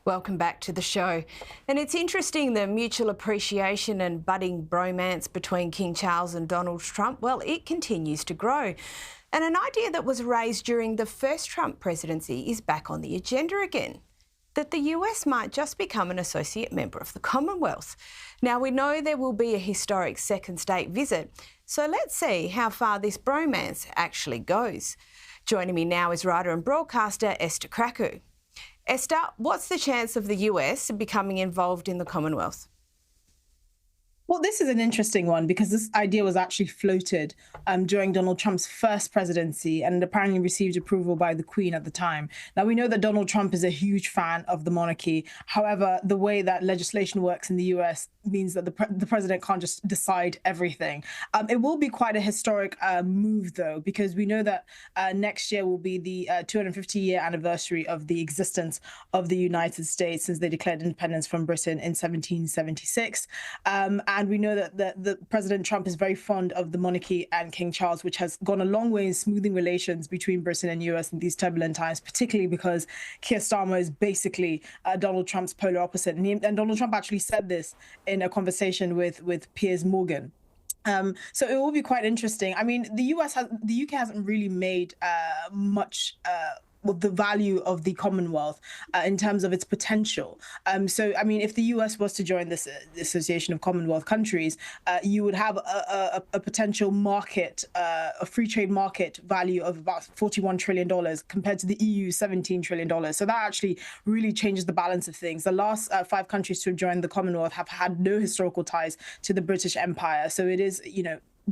Welcome back to the show. And it's interesting, the mutual appreciation and budding bromance between King Charles and Donald Trump, well, it continues to grow. And an idea that was raised during the first Trump presidency is back on the agenda again, that the US might just become an associate member of the Commonwealth. Now, we know there will be a historic second state visit, so let's see how far this bromance actually goes. Joining me now is writer and broadcaster Esther Kraku. Esther, what's the chance of the US becoming involved in the Commonwealth? Well, this is an interesting one because this idea was actually floated during Donald Trump's first presidency and apparently received approval by the Queen at the time. Now, we know that Donald Trump is a huge fan of the monarchy. However, the way that legislation works in the US means that the president can't just decide everything. It will be quite a historic move, though, because we know that next year will be the 250-year anniversary of the existence of the United States since they declared independence from Britain in 1776. And we know that the President Trump is very fond of the monarchy and King Charles, which has gone a long way in smoothing relations between Britain and US in these turbulent times, particularly because Keir Starmer is basically Donald Trump's polar opposite. And Donald Trump actually said this in a conversation with Piers Morgan. So it will be quite interesting. I mean, the UK hasn't really made much with the value of the Commonwealth in terms of its potential. So, I mean, if the US was to join this Association of Commonwealth countries, you would have a potential market, a free trade market value of about $41 trillion compared to the EU's $17 trillion. So that actually really changes the balance of things. The last 5 countries to have joined the Commonwealth have had no historical ties to the British Empire. So it is,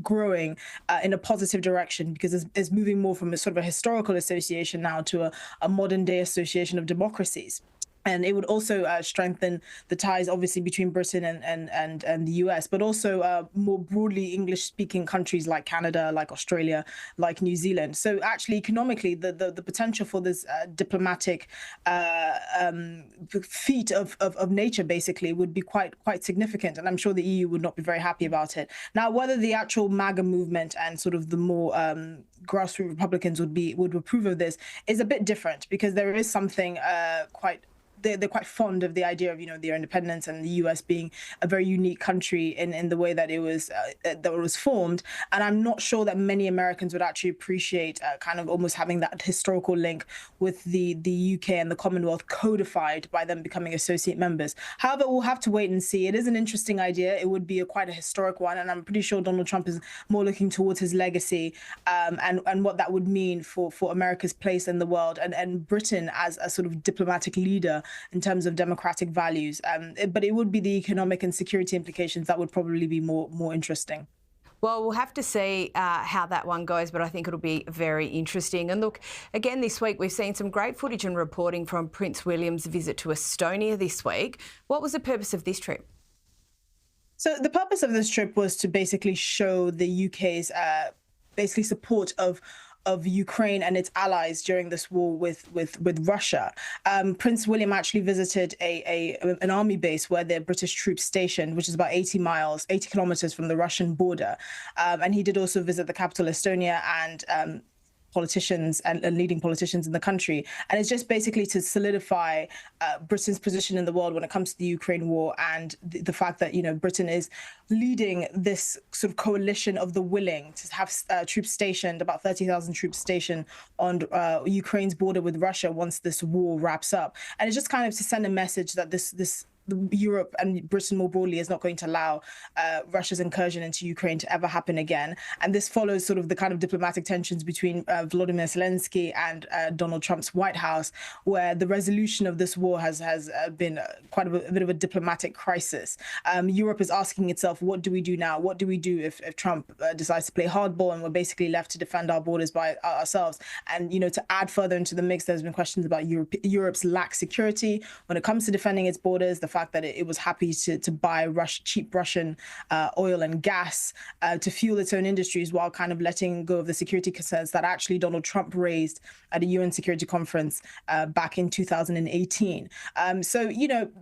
growing in a positive direction because it's moving more from a sort of a historical association now to a modern day association of democracies. And it would also strengthen the ties, obviously, between Britain and the US, but also more broadly English-speaking countries like Canada, like Australia, like New Zealand. So actually, economically, the potential for this diplomatic feat of nature, basically, would be quite significant. And I'm sure the EU would not be very happy about it. Now, whether the actual MAGA movement and sort of the more grassroots Republicans would approve of this is a bit different because there is something they're quite fond of the idea of their independence and the US being a very unique country in the way that it was formed. And I'm not sure that many Americans would actually appreciate kind of almost having that historical link with the UK and the Commonwealth codified by them becoming associate members. However, we'll have to wait and see. It is an interesting idea. It would be quite a historic one, and I'm pretty sure Donald Trump is more looking towards his legacy and what that would mean for America's place in the world and Britain as a sort of diplomatic leader in terms of democratic values. But it would be the economic and security implications that would probably be more interesting. Well, we'll have to see how that one goes, but I think it'll be very interesting. And look, again, this week we've seen some great footage and reporting from Prince William's visit to Estonia this week. What was the purpose of this trip? So the purpose of this trip was to basically show the UK's basically support of Ukraine and its allies during this war with Russia. Prince William actually visited an army base where the British troops stationed, which is about 80 kilometers from the Russian border. And he did also visit the capital, Estonia, and politicians and leading politicians in the country. And it's just basically to solidify Britain's position in the world when it comes to the Ukraine war and the fact that, Britain is leading this sort of coalition of the willing to have troops stationed, about 30,000 troops stationed on Ukraine's border with Russia once this war wraps up. And it's just kind of to send a message that Europe and Britain more broadly is not going to allow Russia's incursion into Ukraine to ever happen again. And this follows sort of the kind of diplomatic tensions between Volodymyr Zelensky and Donald Trump's White House, where the resolution of this war has been quite a bit of a diplomatic crisis. Europe is asking itself, what do we do now? What do we do if Trump decides to play hardball and we're basically left to defend our borders by ourselves? And, to add further into the mix, there's been questions about Europe's lack security when it comes to defending its borders, the fact fact that it was happy to buy cheap Russian oil and gas to fuel its own industries, while kind of letting go of the security concerns that actually Donald Trump raised at a UN Security Conference back in 2018. So,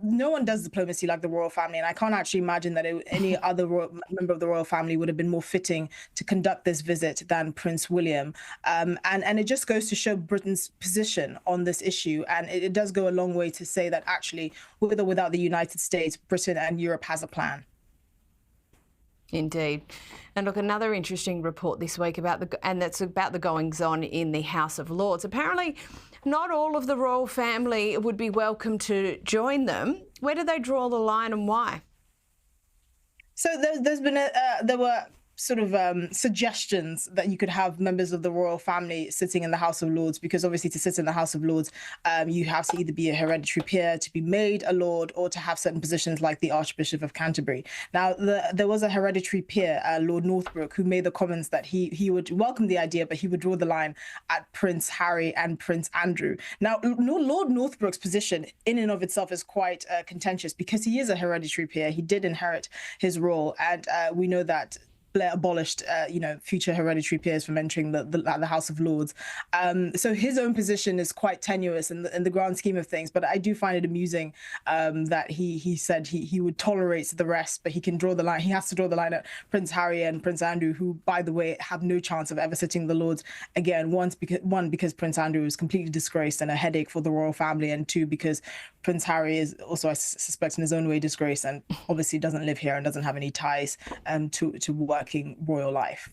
no one does diplomacy like the royal family, and I can't actually imagine that any other member of the royal family would have been more fitting to conduct this visit than Prince William. And it just goes to show Britain's position on this issue. And it does go a long way to say that actually, with or without the United States, Britain and Europe has a plan. Indeed. And look, another interesting report this week that's about the goings-on in the House of Lords. Apparently, not all of the royal family would be welcome to join them. Where do they draw the line and why? So there were sort of suggestions that you could have members of the royal family sitting in the House of Lords, because obviously to sit in the House of Lords, you have to either be a hereditary peer to be made a lord, or to have certain positions like the Archbishop of Canterbury. Now, there was a hereditary peer, Lord Northbrook, who made the comments that he would welcome the idea, but he would draw the line at Prince Harry and Prince Andrew. Now, Lord Northbrook's position in and of itself is quite contentious, because he is a hereditary peer. He did inherit his role, and we know that Blair abolished, future hereditary peers from entering the House of Lords. So his own position is quite tenuous in the grand scheme of things. But I do find it amusing that he said he would tolerate the rest, but he can draw the line. He has to draw the line at Prince Harry and Prince Andrew, who, by the way, have no chance of ever sitting the Lords again. Because Prince Andrew is completely disgraced and a headache for the royal family, and two, because Prince Harry is also, I suspect, in his own way disgraced, and obviously doesn't live here and doesn't have any ties to working royal life.